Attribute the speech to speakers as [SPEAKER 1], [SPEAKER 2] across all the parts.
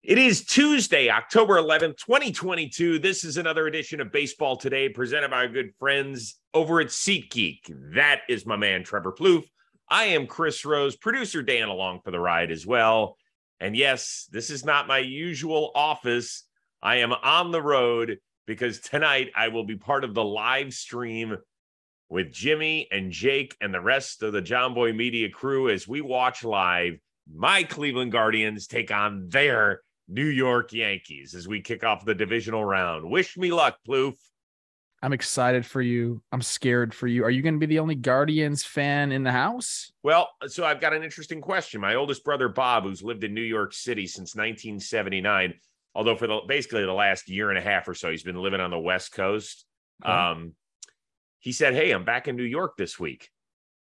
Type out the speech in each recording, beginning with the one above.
[SPEAKER 1] It is Tuesday, October 11th, 2022. This is another edition of Baseball Today presented by our good friends over at Seatgeek. That is my man, Trevor Plouffe. I am Chris Rose, producer Dan along for the ride as well. And yes, this is not my usual office. I am on the road because tonight I will be part of the live stream with Jimmy and Jake and the rest of the John Boy Media crew as we watch live my Cleveland Guardians take on their New York Yankees as we kick off the divisional round. Wish me luck, Plouffe.
[SPEAKER 2] I'm excited for you. I'm scared for you. Are you going to be the only Guardians fan in the house?
[SPEAKER 1] Well, so I've got an interesting question. My oldest brother, Bob, who's lived in New York City since 1979, although for basically the last year and a half or so, he's been living on the West Coast. Okay. He said, hey, I'm back in New York this week.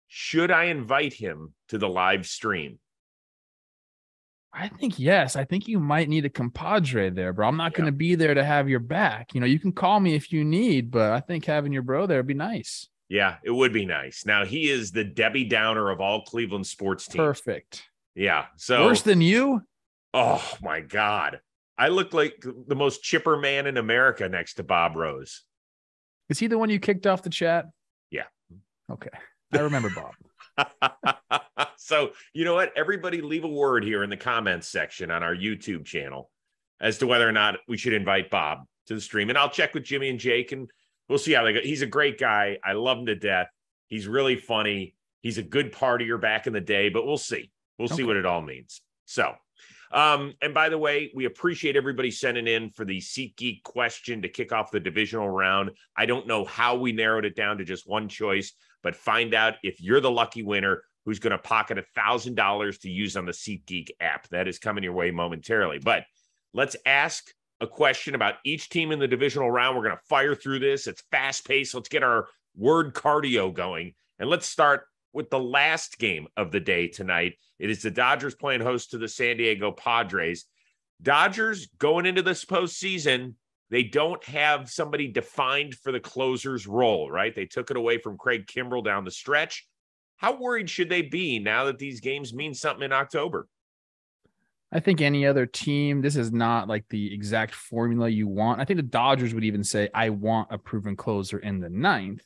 [SPEAKER 1] Should I invite him to the live stream?
[SPEAKER 2] I think yes. I think you might need a compadre there, bro. I'm not going to be there to have your back. You know, you can call me if you need, but I think having your bro there would be nice.
[SPEAKER 1] Yeah, it would be nice. Now, he is the Debbie Downer of all Cleveland sports teams.
[SPEAKER 2] Perfect.
[SPEAKER 1] Yeah. So
[SPEAKER 2] worse than you?
[SPEAKER 1] Oh, my God. I look like the most chipper man in America next to Bob Rose.
[SPEAKER 2] Is he the one you kicked off the chat?
[SPEAKER 1] Yeah.
[SPEAKER 2] Okay. I remember Bob.
[SPEAKER 1] So, you know what? Everybody leave a word here in the comments section on our YouTube channel as to whether or not we should invite Bob to the stream. And I'll check with Jimmy and Jake, and we'll see how they go. He's a great guy. I love him to death. He's really funny. He's a good partier back in the day, but we'll see. We'll see what it all means. So, and by the way, we appreciate everybody sending in for the Seatgeek question to kick off the divisional round. I don't know how we narrowed it down to just one choice, but find out if you're the lucky winner who's going to pocket $1,000 to use on the SeatGeek app. That is coming your way momentarily. But let's ask a question about each team in the divisional round. We're going to fire through this. It's fast-paced. Let's get our word cardio going. And let's start with the last game of the day tonight. It is the Dodgers playing host to the San Diego Padres. Dodgers going into this postseason, they don't have somebody defined for the closer's role, right? They took it away from Craig Kimbrell down the stretch. How worried should they be now that these games mean something in October?
[SPEAKER 2] I think any other team, this is not like the exact formula you want. I think the Dodgers would even say, I want a proven closer in the ninth.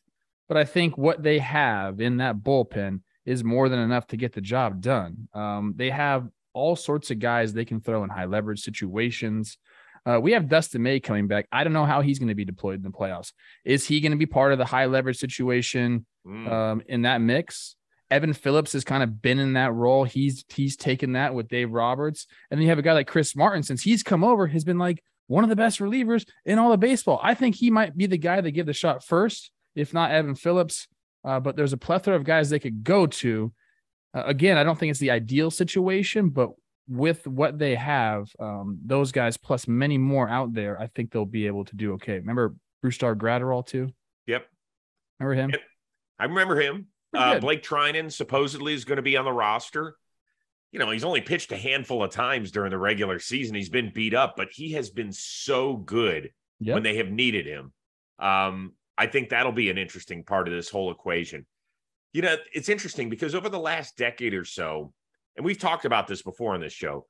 [SPEAKER 2] But I think what they have in that bullpen is more than enough to get the job done. They have all sorts of guys they can throw in high leverage situations. We have Dustin May coming back. I don't know how he's going to be deployed in the playoffs. Is he going to be part of the high leverage situation in that mix? Evan Phillips has kind of been in that role. He's taken that with Dave Roberts. And then you have a guy like Chris Martin, since he's come over, has been like one of the best relievers in all of baseball. I think he might be the guy they give the shot first, if not Evan Phillips. But there's a plethora of guys they could go to. Again, I don't think it's the ideal situation, but with what they have, those guys plus many more out there, I think they'll be able to do okay. Remember Brusdar Graterol too?
[SPEAKER 1] Yep.
[SPEAKER 2] Remember him?
[SPEAKER 1] I remember him. Blake Trinan supposedly is going to be on the roster. You know, he's only pitched a handful of times during the regular season. He's been beat up, but he has been so good when they have needed him. I think that'll be an interesting part of this whole equation. You know, it's interesting because over the last decade or so, and we've talked about this before on this show,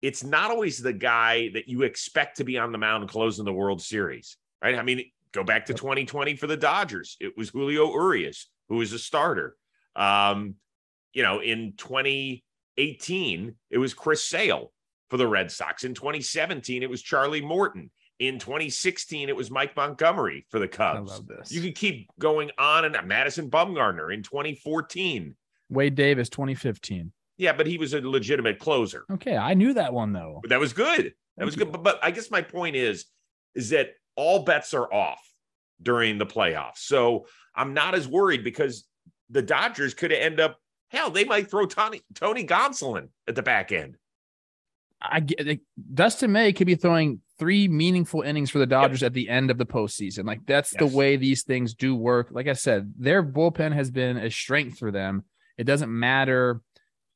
[SPEAKER 1] it's not always the guy that you expect to be on the mound closing the World Series, right? I mean, go back to 2020 for the Dodgers. It was Julio Urias, who was a starter. You know, in 2018, it was Chris Sale for the Red Sox. In 2017, it was Charlie Morton. In 2016, it was Mike Montgomery for the Cubs. I love this. You could keep going on, and Madison Bumgarner in 2014.
[SPEAKER 2] Wade Davis, 2015.
[SPEAKER 1] Yeah, but he was a legitimate closer.
[SPEAKER 2] Okay, I knew that one, though.
[SPEAKER 1] But that was good. That was good. But I guess my point is that all bets are off during the playoffs. So I'm not as worried because the Dodgers could end up, hell, they might throw Tony Gonsolin at the back end.
[SPEAKER 2] Dustin May could be throwing 3 meaningful innings for the Dodgers at the end of the postseason. Like, that's the way these things do work. Like I said, their bullpen has been a strength for them. It doesn't matter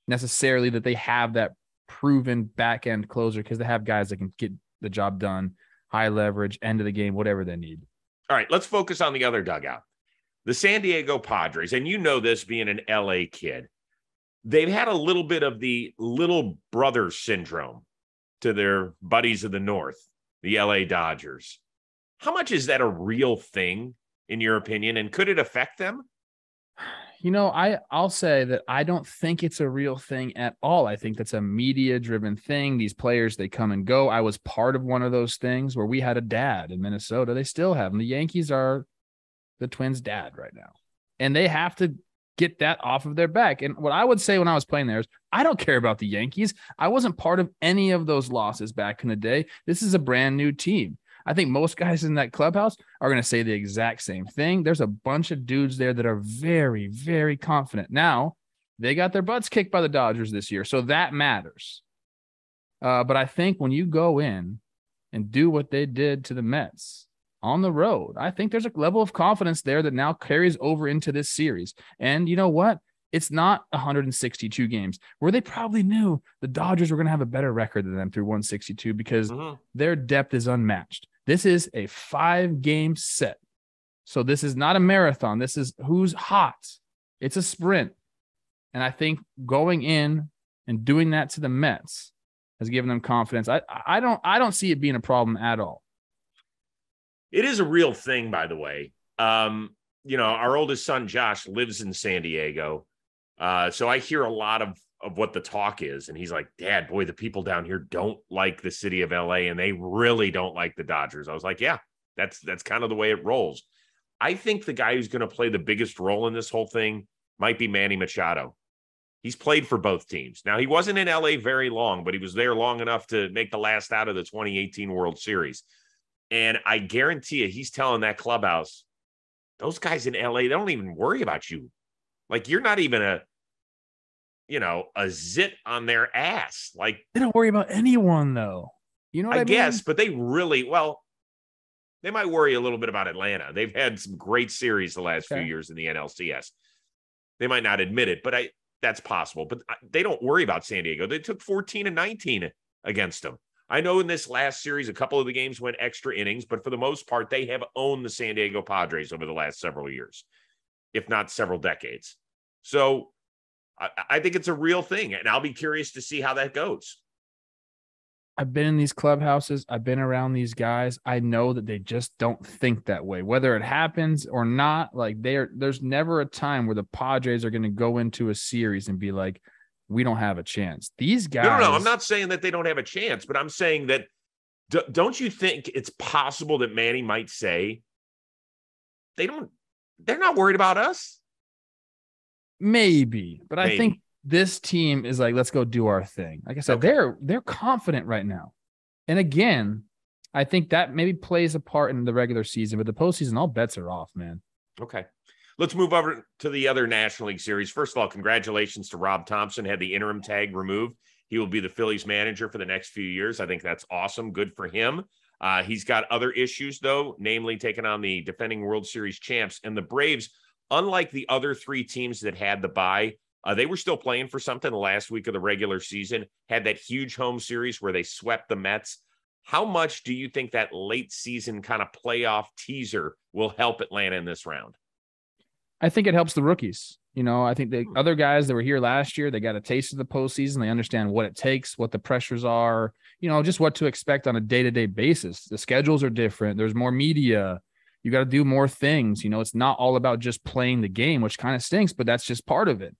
[SPEAKER 2] necessarily that they have that proven back end closer because they have guys that can get the job done, high leverage, end of the game, whatever they need.
[SPEAKER 1] All right, let's focus on the other dugout. The San Diego Padres, and you know this being an LA kid, they've had a little bit of the little brother syndrome to their buddies of the North, the LA Dodgers. How much is that a real thing, in your opinion? And could it affect them?
[SPEAKER 2] I'll say that I don't think it's a real thing at all. I think that's a media-driven thing. These players, they come and go. I was part of one of those things where we had a dad in Minnesota. They still have him. The Yankees are the Twins' dad right now. And they have to get that off of their back. And what I would say when I was playing there is, I don't care about the Yankees. I wasn't part of any of those losses back in the day. This is a brand new team. I think most guys in that clubhouse are going to say the exact same thing. There's a bunch of dudes there that are very, very confident. Now, they got their butts kicked by the Dodgers this year, so that matters. But I think when you go in and do what they did to the Mets on the road, I think there's a level of confidence there that now carries over into this series. And you know what? It's not 162 games where they probably knew the Dodgers were going to have a better record than them through 162 because their depth is unmatched. This is a 5-game set. So this is not a marathon. This is who's hot. It's a sprint. And I think going in and doing that to the Mets has given them confidence. I don't see it being a problem at all.
[SPEAKER 1] It is a real thing, by the way. Our oldest son, Josh, lives in San Diego. So I hear a lot of what the talk is. And he's like, Dad, boy, the people down here don't like the city of LA and they really don't like the Dodgers. I was like, yeah, that's kind of the way it rolls. I think the guy who's going to play the biggest role in this whole thing might be Manny Machado. He's played for both teams. Now, he wasn't in LA very long, but he was there long enough to make the last out of the 2018 World Series. And I guarantee you, he's telling that clubhouse, those guys in LA, they don't even worry about you. Like, you're not even a zit on their ass. Like,
[SPEAKER 2] they don't worry about anyone, though. You know what I mean?
[SPEAKER 1] Guess, but they really, they might worry a little bit about Atlanta. They've had some great series the last few years in the NLCS. They might not admit it, but that's possible. But they don't worry about San Diego. They took 14-19 against them. I know in this last series, a couple of the games went extra innings, but for the most part, they have owned the San Diego Padres over the last several years, if not several decades. So I think it's a real thing, and I'll be curious to see how that goes.
[SPEAKER 2] I've been in these clubhouses. I've been around these guys. I know that they just don't think that way, whether it happens or not. Like, there's never a time where the Padres are going to go into a series and be like, we don't have a chance. These guys.
[SPEAKER 1] No. I'm not saying that they don't have a chance, but I'm saying that don't you think it's possible that Manny might say they're not worried about us?
[SPEAKER 2] Maybe, but I think this team is like, let's go do our thing. Like I said, they're confident right now. And again, I think that maybe plays a part in the regular season, but the postseason, all bets are off, man.
[SPEAKER 1] Okay. Let's move over to the other National League series. First of all, congratulations to Rob Thompson, had the interim tag removed. He will be the Phillies manager for the next few years. I think that's awesome. Good for him. He's got other issues, though, namely taking on the defending World Series champs. And the Braves, unlike the other three teams that had the bye, they were still playing for something the last week of the regular season, had that huge home series where they swept the Mets. How much do you think that late season kind of playoff teaser will help Atlanta in this round?
[SPEAKER 2] I think it helps the rookies. I think the other guys that were here last year, they got a taste of the postseason. They understand what it takes, what the pressures are, just what to expect on a day-to-day basis. The schedules are different. There's more media. You got to do more things. It's not all about just playing the game, which kind of stinks, but that's just part of it.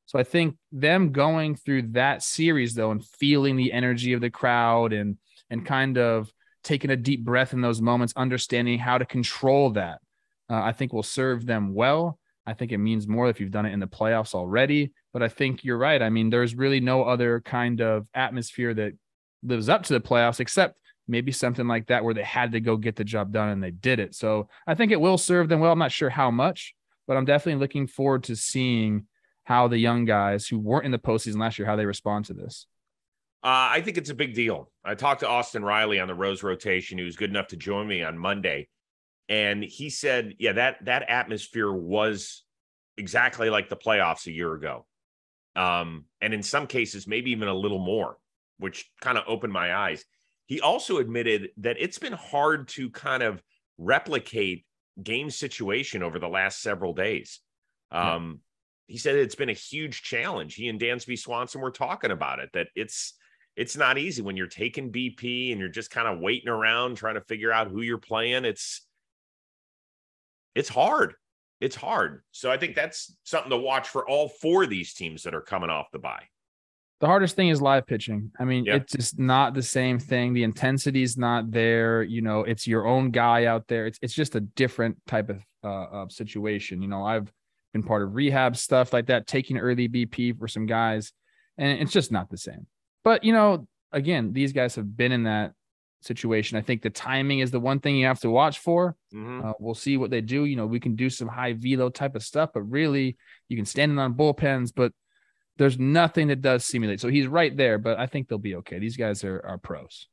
[SPEAKER 2] So I think them going through that series, though, and feeling the energy of the crowd and kind of taking a deep breath in those moments, understanding how to control that, I think will serve them well. I think it means more if you've done it in the playoffs already. But I think you're right. I mean, there's really no other kind of atmosphere that lives up to the playoffs except maybe something like that where they had to go get the job done and they did it. So I think it will serve them well. I'm not sure how much, but I'm definitely looking forward to seeing how the young guys who weren't in the postseason last year, how they respond to this.
[SPEAKER 1] I think it's a big deal. I talked to Austin Riley on the Rose rotation, who was good enough to join me on Monday. And he said, yeah, that atmosphere was exactly like the playoffs a year ago. And in some cases, maybe even a little more, which kind of opened my eyes. He also admitted that it's been hard to kind of replicate game situation over the last several days. He said it's been a huge challenge. He and Dansby Swanson were talking about it, that it's it's not easy when you're taking BP and you're just kind of waiting around trying to figure out who you're playing. It's hard. It's hard. So I think that's something to watch for all four of these teams that are coming off the bye.
[SPEAKER 2] The hardest thing is live pitching. I mean,
[SPEAKER 1] Yep.
[SPEAKER 2] it's just not the same thing. The intensity is not there. You know, it's your own guy out there. It's just a different type of situation. You know, I've been part of rehab stuff like that, taking early BP for some guys, and it's just not the same. But, you know, again, these guys have been in that situation. I think the timing is the one thing you have to watch for. We'll see what they do. You know, we can do some high velo type of stuff, but really you can stand in on bullpens, but there's nothing that does simulate. So he's right there, but I think they'll be okay. These guys are pros.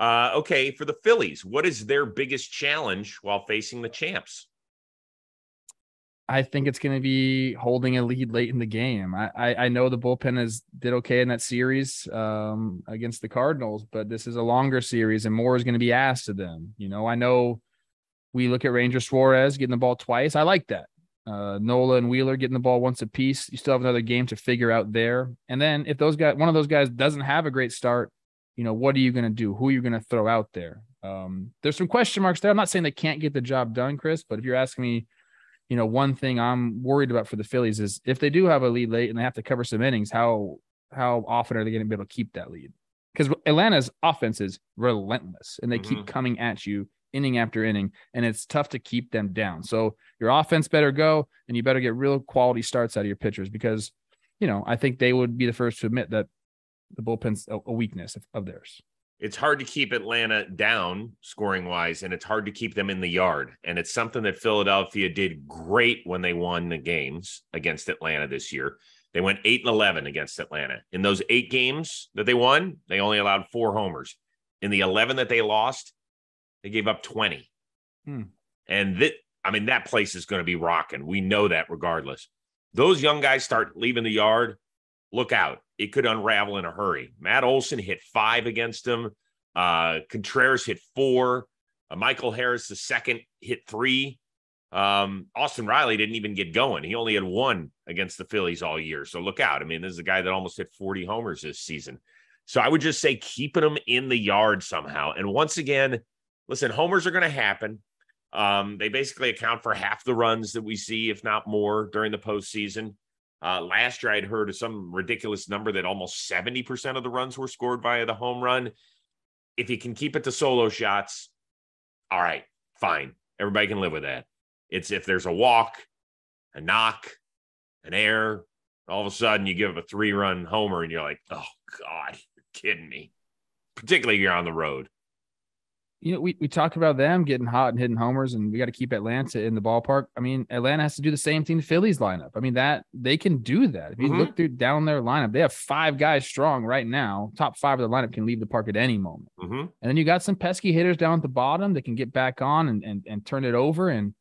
[SPEAKER 1] Okay, for the Phillies, what is their biggest challenge while facing the champs?
[SPEAKER 2] I think it's going to be holding a lead late in the game. I know the bullpen did okay in that series against the Cardinals, but this is a longer series and more is going to be asked of them. You know, I know we look at Ranger Suarez getting the ball twice. I like that. Nola and Wheeler getting the ball once apiece. You still have another game to figure out there. And then if one of those guys doesn't have a great start, you know, what are you going to do? Who are you going to throw out there? There's some question marks there. I'm not saying they can't get the job done, Chris, but if you're asking me, you know, one thing I'm worried about for the Phillies is if they do have a lead late and they have to cover some innings, how often are they going to be able to keep that lead? Because Atlanta's offense is relentless and they keep coming at you inning after inning, and it's tough to keep them down. So your offense better go, and you better get real quality starts out of your pitchers because, you know, I think they would be the first to admit that the bullpen's a weakness of theirs.
[SPEAKER 1] It's hard to keep Atlanta down scoring wise, and it's hard to keep them in the yard. And it's something that Philadelphia did great when they won the games against Atlanta this year. They went 8-11 against Atlanta. In those 8 games that they won, they only allowed 4 homers. In the 11 that they lost, they gave up 20. And that place is going to be rocking. We know that regardless. Those young guys start leaving the yard, look out. It could unravel in a hurry. Matt Olson hit 5 against him. Contreras hit 4. Michael Harris, the second, hit 3. Austin Riley didn't even get going. He only had 1 against the Phillies all year. So look out. I mean, this is a guy that almost hit 40 homers this season. So I would just say keeping them in the yard somehow. And once again, listen, homers are going to happen. They basically account for half the runs that we see, if not more, during the postseason. Last year, I'd heard of some ridiculous number that almost 70% of the runs were scored via the home run. If you can keep it to solo shots, all right, fine. Everybody can live with that. It's if there's a walk, a knock, an error, all of a sudden you give up a 3-run homer and you're like, oh, God, you're kidding me. Particularly if you're on the road.
[SPEAKER 2] You know, we talk about them getting hot and hitting homers, and we got to keep Atlanta in the ballpark. I mean, Atlanta has to do the same thing the Phillies lineup. I mean, that they can do that. If you look down their lineup, they have 5 guys strong right now. Top 5 of the lineup can leave the park at any moment. And then you got some pesky hitters down at the bottom that can get back on and turn it over. And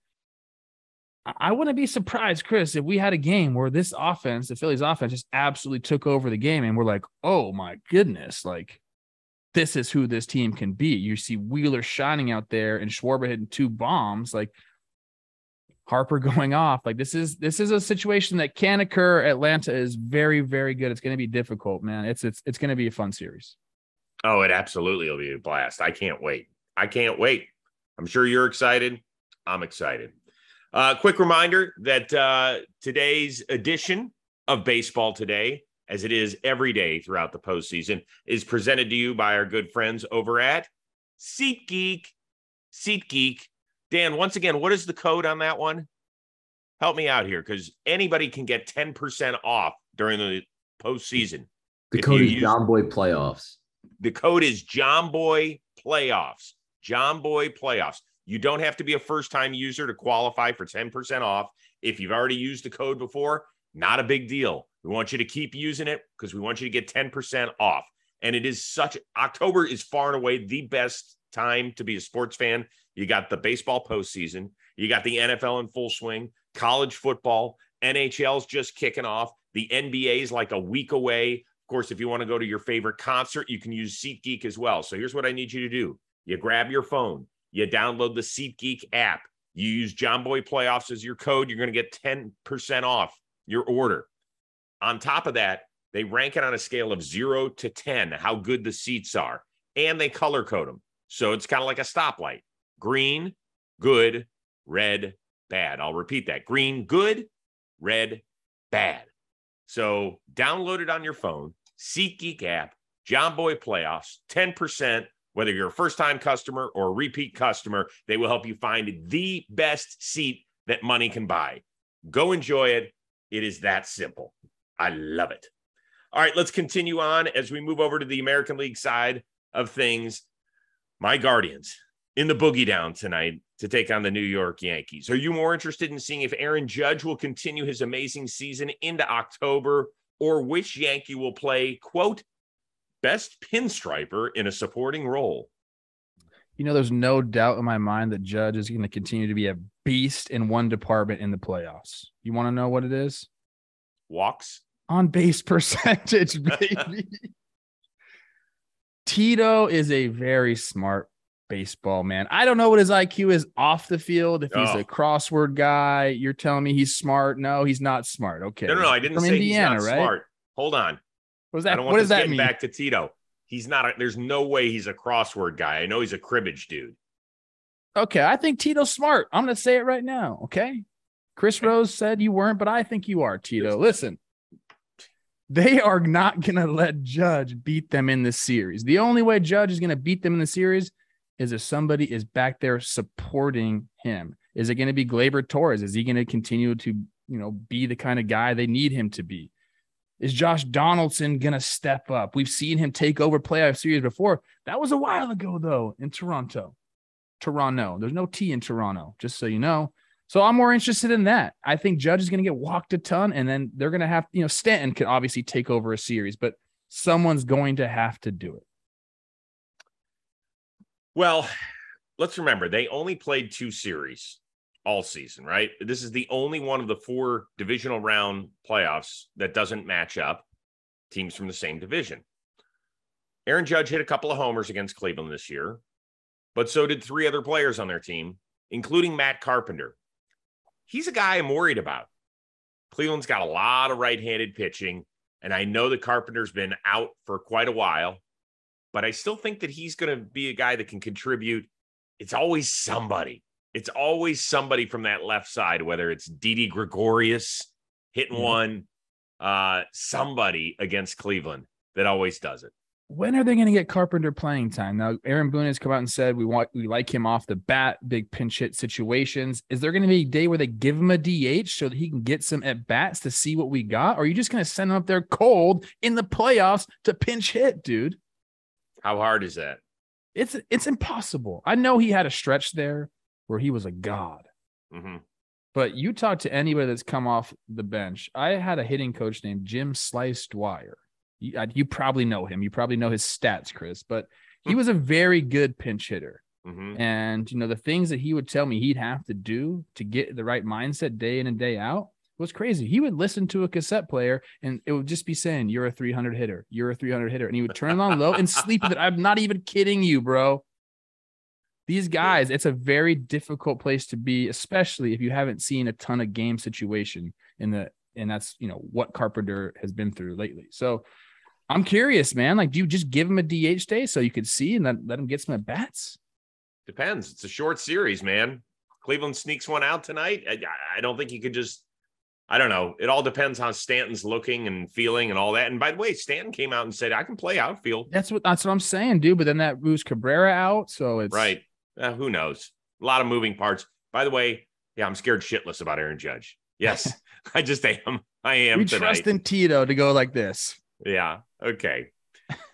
[SPEAKER 2] I wouldn't be surprised, Chris, if we had a game where this offense, the Phillies offense, just absolutely took over the game, and we're like, oh my goodness, like, this is who this team can be. You see Wheeler shining out there and Schwarber hitting 2 bombs, like Harper going off. Like this is a situation that can occur. Atlanta is very, very good. It's going to be difficult, man. It's going to be a fun series.
[SPEAKER 1] Oh, it absolutely will be a blast. I can't wait. I'm sure you're excited. I'm excited. Quick reminder that today's edition of Baseball Today, as it is every day throughout the postseason, is presented to you by our good friends over at SeatGeek. SeatGeek. Dan, once again, what is the code on that one? Help me out here, because anybody can get 10% off during the postseason.
[SPEAKER 3] The code is John Boy Playoffs.
[SPEAKER 1] The code is John Boy Playoffs. John Boy Playoffs. You don't have to be a first-time user to qualify for 10% off. If you've already used the code before, not a big deal. We want you to keep using it because we want you to get 10% off. And it is October is far and away the best time to be a sports fan. You got the baseball postseason. You got the NFL in full swing, college football, NHL's just kicking off. The NBA is like a week away. Of course, if you want to go to your favorite concert, you can use SeatGeek as well. So here's what I need you to do. You grab your phone. You download the SeatGeek app. You use John Boy Playoffs as your code. You're going to get 10% off your order. On top of that, They rank it on a scale of 0 to 10, how good the seats are, and they color code them. So it's kind of like a stoplight. Green, good, red, bad. I'll repeat that. Green, good, red, bad. So download it on your phone, SeatGeek app, John Boy Playoffs, 10%, whether you're a first-time customer or a repeat customer, they will help you find the best seat that money can buy. Go enjoy it. It is that simple. I love it. All right, let's continue on as we move over to the American League side of things. My Guardians in the boogie down tonight to take on the New York Yankees. Are you more interested in seeing if Aaron Judge will continue his amazing season into October, or which Yankee will play, quote, best pinstriper in a supporting role?
[SPEAKER 2] You know, there's no doubt in my mind that Judge is going to continue to be a beast in one department in the playoffs. You want to know what it is?
[SPEAKER 1] Walks?
[SPEAKER 2] On base percentage, baby. Tito is a very smart baseball man. I don't know what his IQ is off the field. If he's a crossword guy, you're telling me he's smart. No, he's not smart. Okay.
[SPEAKER 1] No, I didn't say Indiana, he's not smart. Hold on.
[SPEAKER 2] What does that,
[SPEAKER 1] I don't want this getting back to Tito. He's not. There's no way he's a crossword guy. I know he's a cribbage dude.
[SPEAKER 2] Okay, I think Tito's smart. I'm going to say it right now. Okay. Chris Rose said you weren't, but I think you are, Tito. Listen. They are not going to let Judge beat them in this series. The only way Judge is going to beat them in the series is if somebody is back there supporting him. Is it going to be Gleyber Torres? Is he going to continue to, be the kind of guy they need him to be? Is Josh Donaldson going to step up? We've seen him take over playoff series before. That was a while ago, though, in Toronto. There's no T in Toronto, just so you know. So I'm more interested in that. I think Judge is going to get walked a ton, and then they're going to have, Stanton can obviously take over a series, but someone's going to have to do it.
[SPEAKER 1] Well, let's remember, they only played 2 series all season, right? This is the only one of the 4 divisional round playoffs that doesn't match up teams from the same division. Aaron Judge hit a couple of homers against Cleveland this year, but so did 3 other players on their team, including Matt Carpenter. He's a guy I'm worried about. Cleveland's got a lot of right-handed pitching, and I know that Carpenter's been out for quite a while, but I still think that he's going to be a guy that can contribute. It's always somebody. It's always somebody from that left side, whether it's Didi Gregorius hitting one, somebody against Cleveland that always does it.
[SPEAKER 2] When are they going to get Carpenter playing time? Now, Aaron Boone has come out and said we like him off the bat, big pinch hit situations. Is there going to be a day where they give him a DH so that he can get some at bats to see what we got? Or are you just going to send him up there cold in the playoffs to pinch hit, dude?
[SPEAKER 1] How hard is that?
[SPEAKER 2] It's impossible. I know he had a stretch there where he was a god.
[SPEAKER 1] Mm-hmm.
[SPEAKER 2] But you talk to anybody that's come off the bench. I had a hitting coach named Jim Slice Dwyer. You probably know him. You probably know his stats, Chris, but he was a very good pinch hitter.
[SPEAKER 1] Mm-hmm.
[SPEAKER 2] And, the things that he would tell me he'd have to do to get the right mindset day in and day out was crazy. He would listen to a cassette player and it would just be saying, you're a 300 hitter. You're a 300 hitter. And he would turn it on low and sleep with it. I'm not even kidding you, bro. These guys, it's a very difficult place to be, especially if you haven't seen a ton of game situation and that's, what Carpenter has been through lately. So I'm curious, man. Like, do you just give him a DH day so you could see and let him get some at bats?
[SPEAKER 1] Depends. It's a short series, man. Cleveland sneaks one out tonight. I don't think you could just, I don't know. It all depends how Stanton's looking and feeling and all that. And by the way, Stanton came out and said, I can play outfield.
[SPEAKER 2] That's what I'm saying, dude. But then that moves Cabrera out. So it's
[SPEAKER 1] right. Who knows? A lot of moving parts. By the way, yeah, I'm scared shitless about Aaron Judge. Yes, I just am. I am.
[SPEAKER 2] We
[SPEAKER 1] tonight.
[SPEAKER 2] Trust in Tito to go like this.
[SPEAKER 1] Yeah. Okay.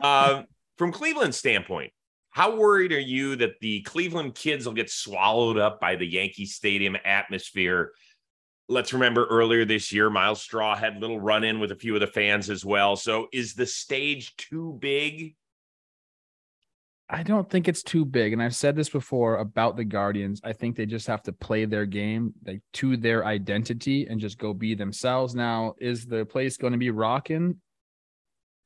[SPEAKER 1] From Cleveland's standpoint, how worried are you that the Cleveland kids will get swallowed up by the Yankee Stadium atmosphere? Let's remember earlier this year, Miles Straw had a little run-in with a few of the fans as well. So is the stage too big?
[SPEAKER 2] I don't think it's too big. And I've said this before about the Guardians. I think they just have to play their game to their identity and just go be themselves. Now, is the place going to be rocking?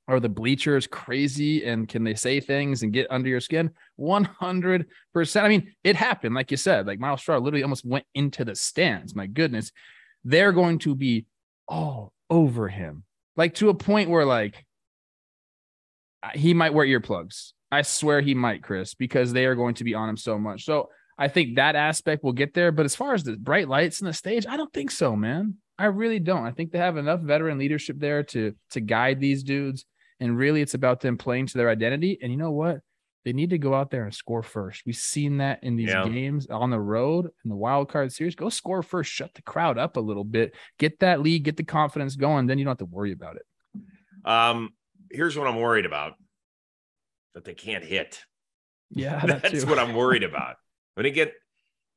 [SPEAKER 2] Are the bleachers crazy? And can they say things and get under your skin? 100%. I mean, it happened. Like you said, like Miles Straw literally almost went into the stands. My goodness. They're going to be all over him. Like to a point where like he might wear earplugs. I swear he might, Chris, because they are going to be on him so much. So I think that aspect will get there. But as far as the bright lights in the stage, I don't think so, man. I really don't. I think they have enough veteran leadership there to guide these dudes. And really, it's about them playing to their identity. And you know what? They need to go out there and score first. We've seen that in these games on the road in the wild card series. Go score first. Shut the crowd up a little bit. Get that lead. Get the confidence going. Then you don't have to worry about it.
[SPEAKER 1] Here's what I'm worried about. That they can't hit.
[SPEAKER 2] Yeah,
[SPEAKER 1] that's what I'm worried about. When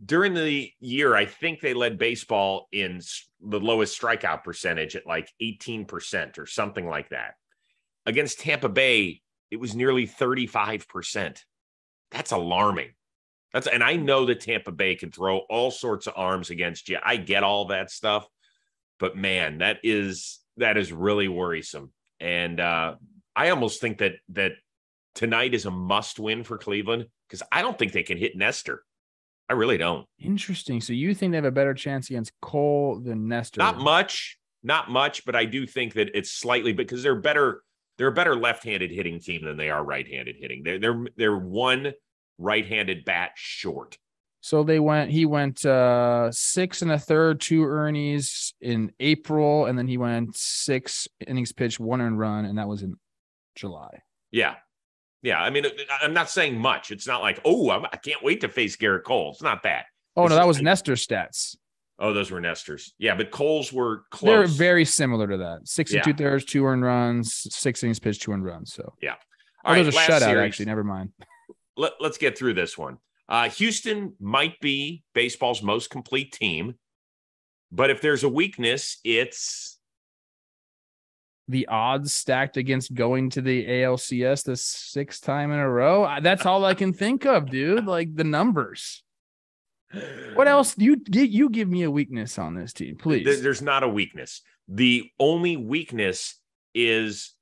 [SPEAKER 1] during the year, I think they led baseball in the lowest strikeout percentage at like 18% or something like that. Against Tampa Bay, it was nearly 35%. That's alarming. And I know that Tampa Bay can throw all sorts of arms against you. I get all that stuff, but man, that is really worrisome. And I almost think that tonight is a must win for Cleveland because I don't think they can hit Nestor. I really don't.
[SPEAKER 2] Interesting. So you think they have a better chance against Cole than Nestor?
[SPEAKER 1] Not much, but I do think that it's slightly because they're a better left-handed hitting team than they are right-handed hitting. They're one right-handed bat short.
[SPEAKER 2] So he went 6 1/3, 2 earnings in April, and then he went 6 innings pitched, 1 earned run, and that was in July.
[SPEAKER 1] Yeah. Yeah, I mean, I'm not saying much. It's not like, I can't wait to face Garrett Cole. It's not that.
[SPEAKER 2] Oh, no, that was Nestor's stats.
[SPEAKER 1] Oh, those were Nestor's. Yeah, but Cole's were close.
[SPEAKER 2] They're very similar to that. 6 2/3, 2 earned runs, 6 innings pitched, 2 earned runs. So
[SPEAKER 1] yeah.
[SPEAKER 2] All right, there's a shutout, series. Actually. Never mind.
[SPEAKER 1] Let's get through this one. Houston might be baseball's most complete team, but if there's a weakness, it's
[SPEAKER 2] the odds stacked against going to the ALCS the 6th time in a row. That's all I can think of, dude. Like the numbers. What else? You give me a weakness on this team, please.
[SPEAKER 1] There's not a weakness. The only weakness is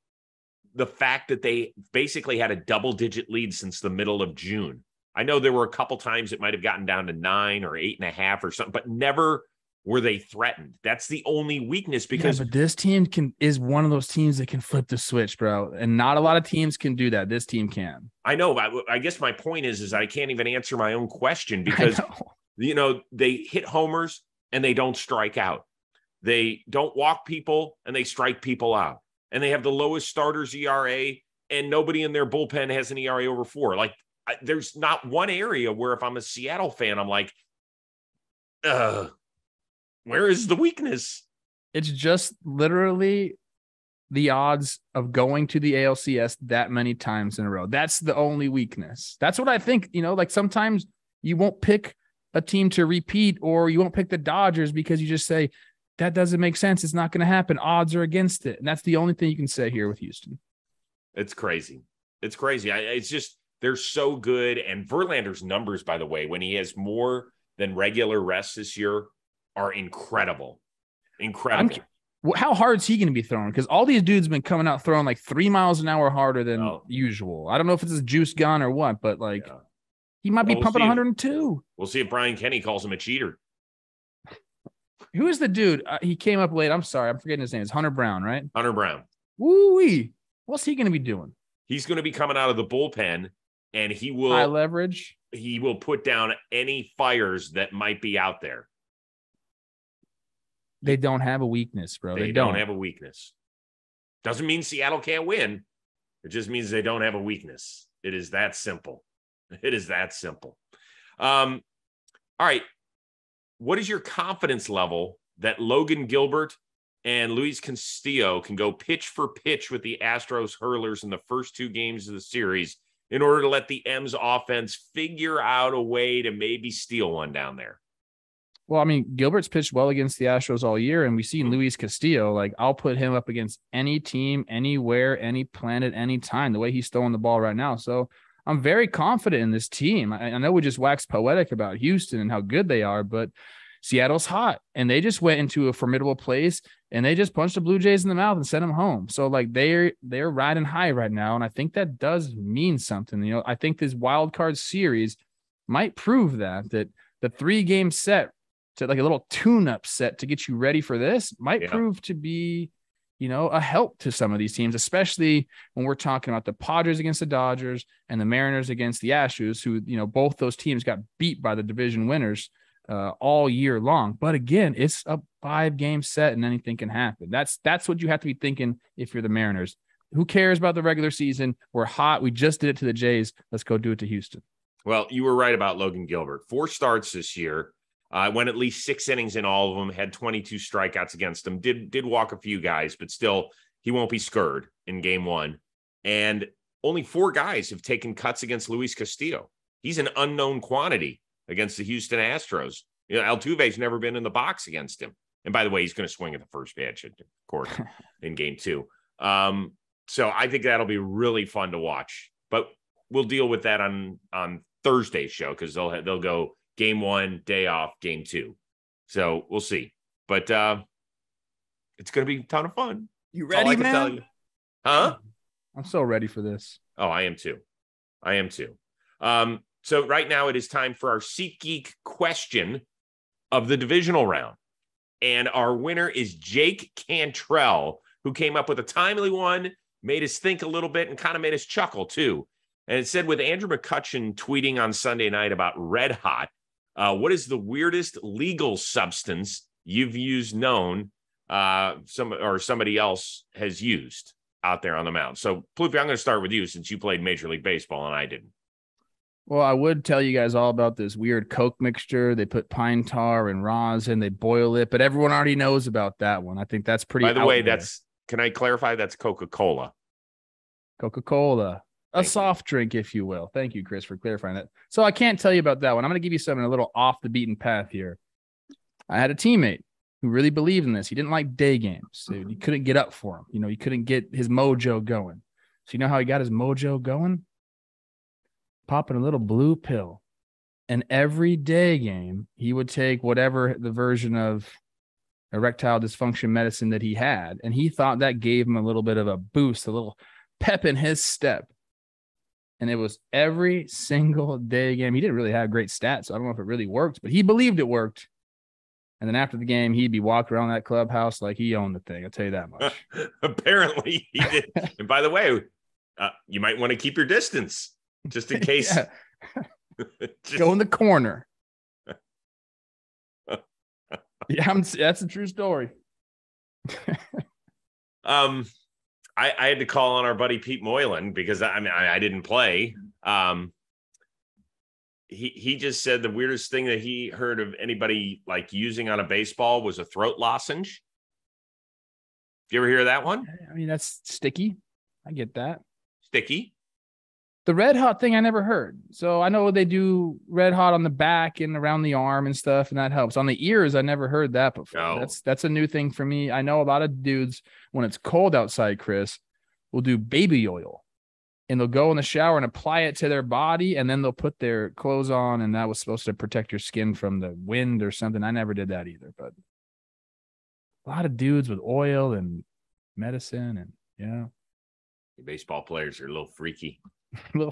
[SPEAKER 1] the fact that they basically had a double-digit lead since the middle of June. I know there were a couple times it might have gotten down to 9 or 8.5 or something, but never were they threatened. That's the only weakness because
[SPEAKER 2] but this team is one of those teams that can flip the switch, bro. And not a lot of teams can do that. This team can.
[SPEAKER 1] I know. I guess my point is I can't even answer my own question because, they hit homers and they don't strike out. They don't walk people and they strike people out. And they have the lowest starters ERA and nobody in their bullpen has an ERA over 4. Like there's not one area where if I'm a Seattle fan, I'm like, where is the weakness?
[SPEAKER 2] It's just literally the odds of going to the ALCS that many times in a row. That's the only weakness. That's what I think. Like sometimes you won't pick a team to repeat or you won't pick the Dodgers because you just say, that doesn't make sense. It's not going to happen. Odds are against it. And that's the only thing you can say here with Houston.
[SPEAKER 1] It's crazy. It's crazy. It's just, they're so good. And Verlander's numbers, by the way, when he has more than regular rest this year, are incredible.
[SPEAKER 2] How hard is he going to be throwing? Because all these dudes have been coming out throwing like 3 miles an hour harder than usual. I don't know if it's a juice gun or what, but he might be pumping 102.
[SPEAKER 1] We'll see if Brian Kenny calls him a cheater.
[SPEAKER 2] Who is the dude? He came up late. I'm sorry. I'm forgetting his name. It's Hunter Brown, right?
[SPEAKER 1] Hunter Brown.
[SPEAKER 2] Woo-wee. What's he going to be doing?
[SPEAKER 1] He's going to be coming out of the bullpen, and he will
[SPEAKER 2] high leverage.
[SPEAKER 1] He will put down any fires that might be out there.
[SPEAKER 2] They don't have a weakness, bro.
[SPEAKER 1] They don't have a weakness. Doesn't mean Seattle can't win. It just means they don't have a weakness. It is that simple. It is that simple. All right. What is your confidence level that Logan Gilbert and Luis Castillo can go pitch for pitch with the Astros hurlers in the first 2 games of the series in order to let the M's offense figure out a way to maybe steal one down there?
[SPEAKER 2] Well, I mean, Gilbert's pitched well against the Astros all year, and we've seen Luis Castillo. Like, I'll put him up against any team, anywhere, any planet, anytime, the way he's throwing the ball right now. So I'm very confident in this team. I know we just waxed poetic about Houston and how good they are, but Seattle's hot, and they just went into a formidable place, and they just punched the Blue Jays in the mouth and sent them home. So, like, they're riding high right now, and I think that does mean something. I think this wild card series might prove that the 3-game set to like a little tune-up set to get you ready for this might prove to be a help to some of these teams, especially when we're talking about the Padres against the Dodgers and the Mariners against the Astros, who, both those teams got beat by the division winners all year long. But again, it's a 5-game set and anything can happen. That's what you have to be thinking if you're the Mariners. Who cares about the regular season? We're hot. We just did it to the Jays. Let's go do it to Houston.
[SPEAKER 1] Well, you were right about Logan Gilbert. 4 starts this year. Went at least 6 innings in all of them, had 22 strikeouts against him, did walk a few guys, but still he won't be scurred in game 1. And only 4 guys have taken cuts against Luis Castillo. He's an unknown quantity against the Houston Astros. Altuve's never been in the box against him. And by the way, he's going to swing at the first pitch, of course, in game 2. So I think that'll be really fun to watch. But we'll deal with that on Thursday's show because they'll go game 1, day off, game 2. So we'll see. But it's going to be a ton of fun.
[SPEAKER 2] You ready, man? Tell you.
[SPEAKER 1] Huh?
[SPEAKER 2] I'm so ready for this.
[SPEAKER 1] Oh, I am too. So right now it is time for our Seatgeek question of the divisional round. And our winner is Jake Cantrell, who came up with a timely one, made us think a little bit, and kind of made us chuckle too. And it said, with Andrew McCutchen tweeting on Sunday night about Red Hot, what is the weirdest legal substance you've used known somebody else has used out there on the mound? So, Plouffe, I'm going to start with you since you played Major League Baseball and I didn't.
[SPEAKER 2] Well, I would tell you guys all about this weird Coke mixture. They put pine tar and rosin, they boil it, but everyone already knows about that one. I think that's pretty.
[SPEAKER 1] By the way, can I clarify? That's Coca-Cola.
[SPEAKER 2] Coca-Cola. A soft drink, if you will. Thank you, Chris, for clarifying that. So I can't tell you about that one. I'm going to give you something a little off the beaten path here. I had a teammate who really believed in this. He didn't like day games. So you couldn't get up for him. He couldn't get his mojo going. So you know how he got his mojo going? Popping a little blue pill. And every day game, he would take whatever the version of erectile dysfunction medicine that he had. And he thought that gave him a little bit of a boost, a little pep in his step. And it was every single day game. He didn't really have great stats, so I don't know if it really worked, but he believed it worked. And then after the game, he'd be walking around that clubhouse like he owned the thing. I'll tell you that much.
[SPEAKER 1] Apparently he did. And by the way, you might want to keep your distance just in case.
[SPEAKER 2] Go in the corner. That's a true story.
[SPEAKER 1] I had to call on our buddy Pete Moylan because I didn't play. He just said the weirdest thing that he heard of anybody like using on a baseball was a throat lozenge. Did you ever hear that one?
[SPEAKER 2] I mean, that's sticky. I get that.
[SPEAKER 1] Sticky.
[SPEAKER 2] The Red Hot thing I never heard. So I know they do Red Hot on the back and around the arm and stuff, and that helps. On the ears, I never heard that before. No. That's a new thing for me. I know a lot of dudes, when it's cold outside, Chris, will do baby oil. And they'll go in the shower and apply it to their body, and then they'll put their clothes on, and that was supposed to protect your skin from the wind or something. I never did that either, but a lot of dudes with oil and medicine and,
[SPEAKER 1] Baseball players are a little freaky.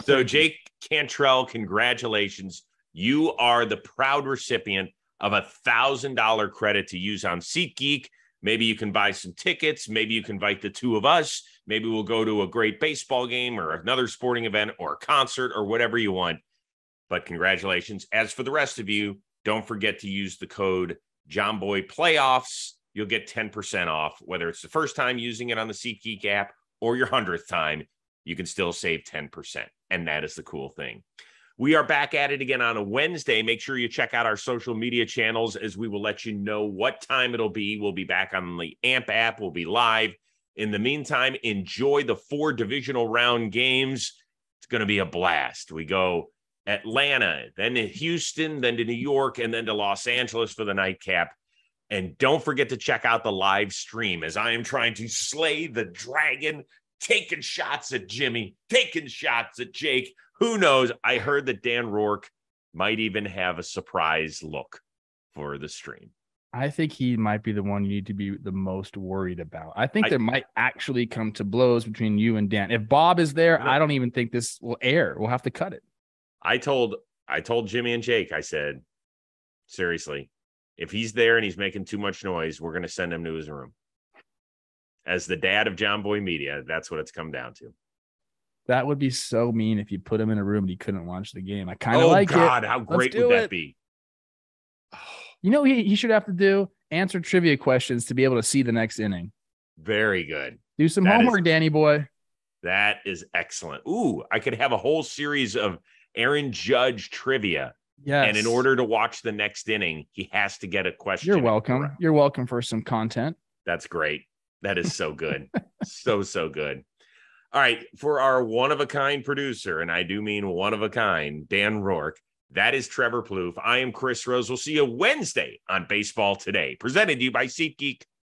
[SPEAKER 1] So, Jake Cantrell, congratulations. You are the proud recipient of $1,000 credit to use on SeatGeek. Maybe you can buy some tickets. Maybe you can invite the two of us. Maybe we'll go to a great baseball game or another sporting event or a concert or whatever you want. But congratulations. As for the rest of you, don't forget to use the code JohnBoyPlayoffs. You'll get 10% off, whether it's the first time using it on the SeatGeek app or your 100th time. You can still save 10%. And that is the cool thing. We are back at it again on a Wednesday. Make sure you check out our social media channels as we will let you know what time it'll be. We'll be back on the AMP app. We'll be live. In the meantime, enjoy the 4 divisional round games. It's going to be a blast. We go Atlanta, then to Houston, then to New York, and then to Los Angeles for the nightcap. And don't forget to check out the live stream as I am trying to slay the dragon, taking shots at Jimmy, taking shots at Jake. Who knows? I heard that Dan Rourke might even have a surprise look for the stream.
[SPEAKER 2] I think he might be the one you need to be the most worried about. I think there might actually come to blows between you and Dan. If Bob is there, I don't even think this will air. We'll have to cut it.
[SPEAKER 1] I told Jimmy and Jake, I said, seriously, if he's there and he's making too much noise, we're going to send him to his room. as the dad of John Boy Media, that's what it's come down to.
[SPEAKER 2] That would be so mean if you put him in a room and he couldn't watch the game. I kind of like it. Oh,
[SPEAKER 1] God, how great would that be?
[SPEAKER 2] You know, he should have to do answer trivia questions to be able to see the next inning.
[SPEAKER 1] Very good.
[SPEAKER 2] Do some homework, Danny boy.
[SPEAKER 1] That is excellent. Ooh, I could have a whole series of Aaron Judge trivia.
[SPEAKER 2] Yes.
[SPEAKER 1] And in order to watch the next inning, he has to get a question.
[SPEAKER 2] You're welcome. You're welcome for some content.
[SPEAKER 1] That's great. That is so good. so good. All right. For our one-of-a-kind producer, and I do mean one-of-a-kind, Dan Rourke, that is Trevor Plouffe. I am Chris Rose. We'll see you Wednesday on Baseball Today, presented to you by SeatGeek.